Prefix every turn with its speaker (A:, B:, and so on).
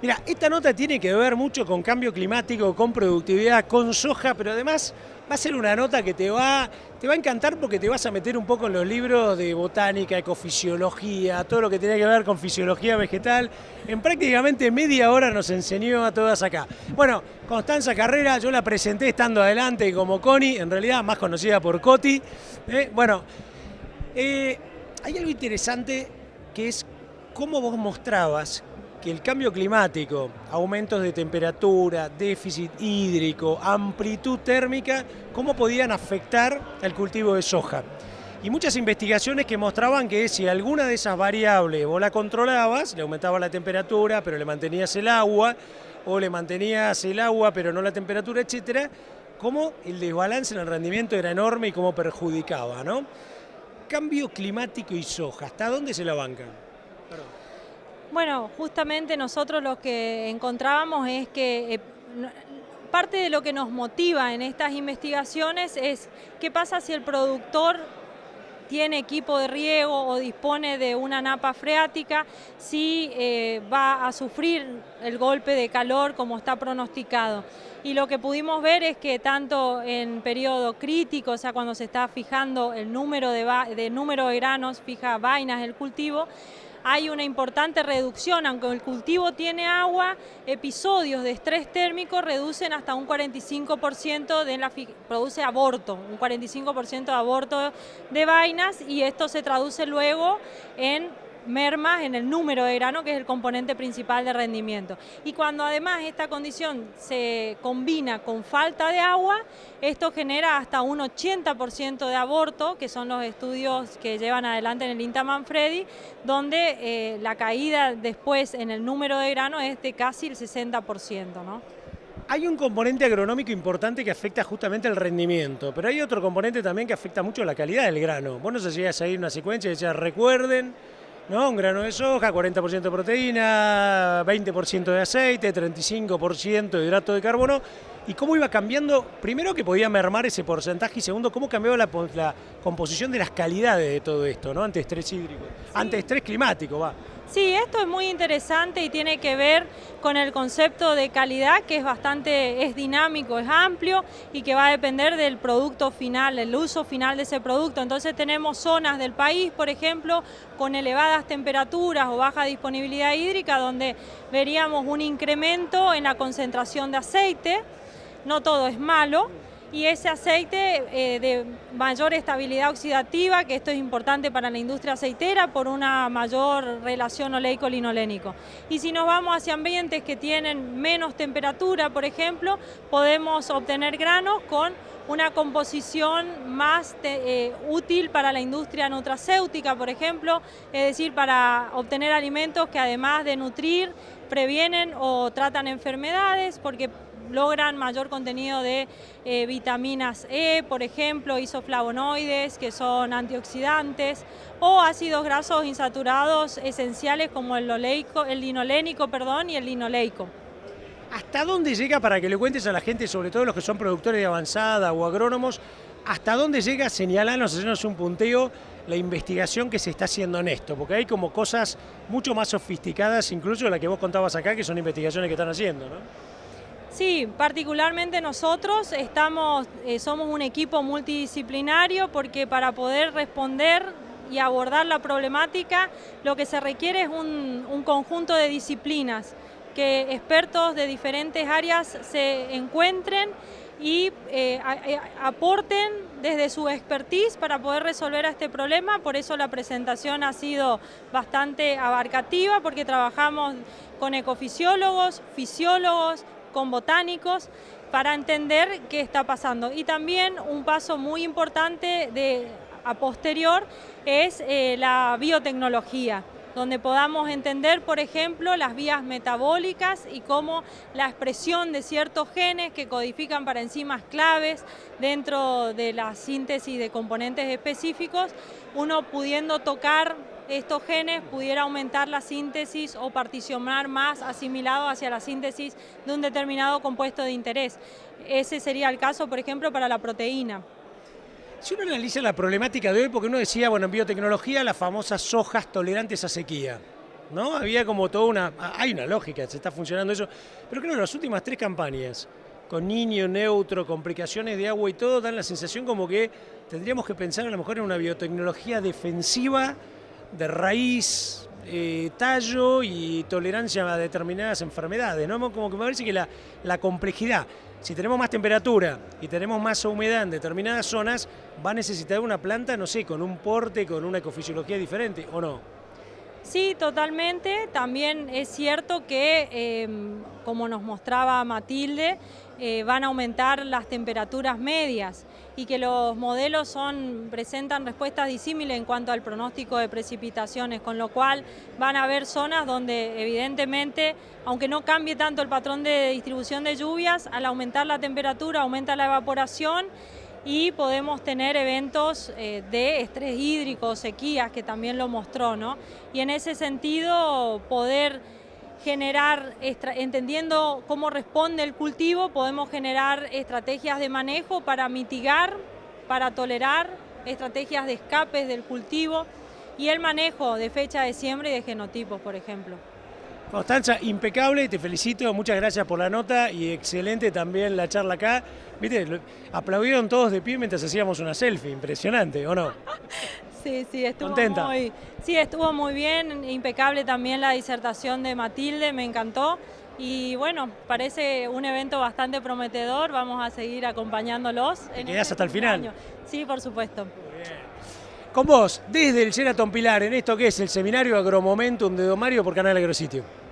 A: Mira, esta nota tiene que ver mucho con cambio climático, con productividad, con soja, pero además va a ser una nota que te va a encantar porque te vas a meter un poco en los libros de botánica, ecofisiología, todo lo que tiene que ver con fisiología vegetal. En prácticamente media hora nos enseñó a todas acá. Bueno, Constanza Carrera, yo la presenté estando adelante como Connie, en realidad más conocida por Coti. Hay algo interesante que es cómo vos mostrabas que el cambio climático, aumentos de temperatura, déficit hídrico, amplitud térmica, cómo podían afectar al cultivo de soja. Y muchas investigaciones que mostraban que si alguna de esas variables vos la controlabas, le aumentaba la temperatura, pero le mantenías el agua, o le mantenías el agua, pero no la temperatura, etcétera, cómo el desbalance en el rendimiento era enorme y cómo perjudicaba, ¿no? Cambio climático y soja, ¿hasta dónde se la bancan? Perdón.
B: Bueno, justamente nosotros lo que encontrábamos es que parte de lo que nos motiva en estas investigaciones es qué pasa si el productor tiene equipo de riego o dispone de una napa freática, si va a sufrir el golpe de calor como está pronosticado. Y lo que pudimos ver es que tanto en periodo crítico, o sea, cuando se está fijando el número de granos, fija vainas el cultivo, hay una importante reducción, aunque el cultivo tiene agua, episodios de estrés térmico reducen hasta un 45% produce aborto, un 45% de aborto de vainas, y esto se traduce luego en mermas en el número de grano, que es el componente principal de rendimiento. Y cuando además esta condición se combina con falta de agua, esto genera hasta un 80% de aborto, que son los estudios que llevan adelante en el INTA Manfredi, donde la caída después en el número de grano es de casi el 60%, ¿no?
A: Hay un componente agronómico importante que afecta justamente el rendimiento, pero hay otro componente también que afecta mucho la calidad del grano. Vos no sé si llegas a ir una secuencia y decías, recuerden, ¿no? Un grano de soja, 40% de proteína, 20% de aceite, 35% de hidrato de carbono, y cómo iba cambiando, primero que podía mermar ese porcentaje, y segundo, cómo cambiaba la composición de las calidades de todo esto, ¿no? Ante estrés hídrico, sí. Ante estrés climático, va.
B: Sí, esto es muy interesante y tiene que ver con el concepto de calidad, que es dinámico, es amplio y que va a depender del producto final, el uso final de ese producto. Entonces tenemos zonas del país, por ejemplo, con elevadas temperaturas o baja disponibilidad hídrica, donde veríamos un incremento en la concentración de aceite. No todo es malo. Y ese aceite de mayor estabilidad oxidativa, que esto es importante para la industria aceitera por una mayor relación oleico-linolénico. Y si nos vamos hacia ambientes que tienen menos temperatura, por ejemplo, podemos obtener granos con una composición más útil para la industria nutracéutica, por ejemplo, es decir, para obtener alimentos que además de nutrir, previenen o tratan enfermedades, porque logran mayor contenido de vitaminas E, por ejemplo, isoflavonoides, que son antioxidantes, o ácidos grasos insaturados esenciales como el linolénico y el linoleico.
A: ¿Hasta dónde llega, para que le cuentes a la gente, sobre todo los que son productores de avanzada o agrónomos, hasta dónde llega, señalarnos, hacernos un punteo, la investigación que se está haciendo en esto? Porque hay como cosas mucho más sofisticadas, incluso la que vos contabas acá, que son investigaciones que están haciendo, ¿no?
B: Sí, particularmente nosotros somos un equipo multidisciplinario, porque para poder responder y abordar la problemática lo que se requiere es un conjunto de disciplinas, que expertos de diferentes áreas se encuentren y aporten desde su expertise para poder resolver este problema. Por eso la presentación ha sido bastante abarcativa, porque trabajamos con ecofisiólogos, fisiólogos, con botánicos, para entender qué está pasando. Y también un paso muy importante a posterior es la biotecnología, donde podamos entender, por ejemplo, las vías metabólicas y cómo la expresión de ciertos genes que codifican para enzimas claves dentro de la síntesis de componentes específicos, uno pudiendo tocar estos genes pudiera aumentar la síntesis o particionar más asimilado hacia la síntesis de un determinado compuesto de interés. Ese sería el caso, por ejemplo, para la proteína.
A: Si uno analiza la problemática de hoy, porque uno decía, bueno, en biotecnología las famosas sojas tolerantes a sequía, ¿no? Había como toda hay una lógica, se está funcionando eso, pero creo que las últimas 3 campañas, con niño, neutro, complicaciones de agua y todo, dan la sensación como que tendríamos que pensar a lo mejor en una biotecnología defensiva de raíz, tallo y tolerancia a determinadas enfermedades, ¿no? Como que me parece que la complejidad, si tenemos más temperatura y tenemos más humedad en determinadas zonas, va a necesitar una planta, no sé, con un porte, con una ecofisiología diferente, ¿o no?
B: Sí, totalmente. También es cierto que, como nos mostraba Matilde, van a aumentar las temperaturas medias y que los modelos presentan respuestas disímiles en cuanto al pronóstico de precipitaciones, con lo cual van a haber zonas donde evidentemente, aunque no cambie tanto el patrón de distribución de lluvias, al aumentar la temperatura aumenta la evaporación y podemos tener eventos de estrés hídrico, sequías, que también lo mostró, ¿no? Y en ese sentido, poder generar, entendiendo cómo responde el cultivo, podemos generar estrategias de manejo para mitigar, para tolerar, estrategias de escapes del cultivo y el manejo de fecha de siembra y de genotipos, por ejemplo.
A: Constanza, impecable, te felicito, muchas gracias por la nota y excelente también la charla acá. Viste, aplaudieron todos de pie mientras hacíamos una selfie, impresionante, ¿o no?
B: Sí, estuvo
A: ¿Contenta?
B: estuvo muy bien, impecable también la disertación de Matilde, me encantó. Y bueno, parece un evento bastante prometedor, vamos a seguir acompañándolos.
A: ¿Te quedás hasta el final?
B: año. Sí, por supuesto.
A: Muy bien. Con vos, desde el Sheraton Pilar, en esto que es el Seminario Agromomentum de Don Mario por Canal Agrositio.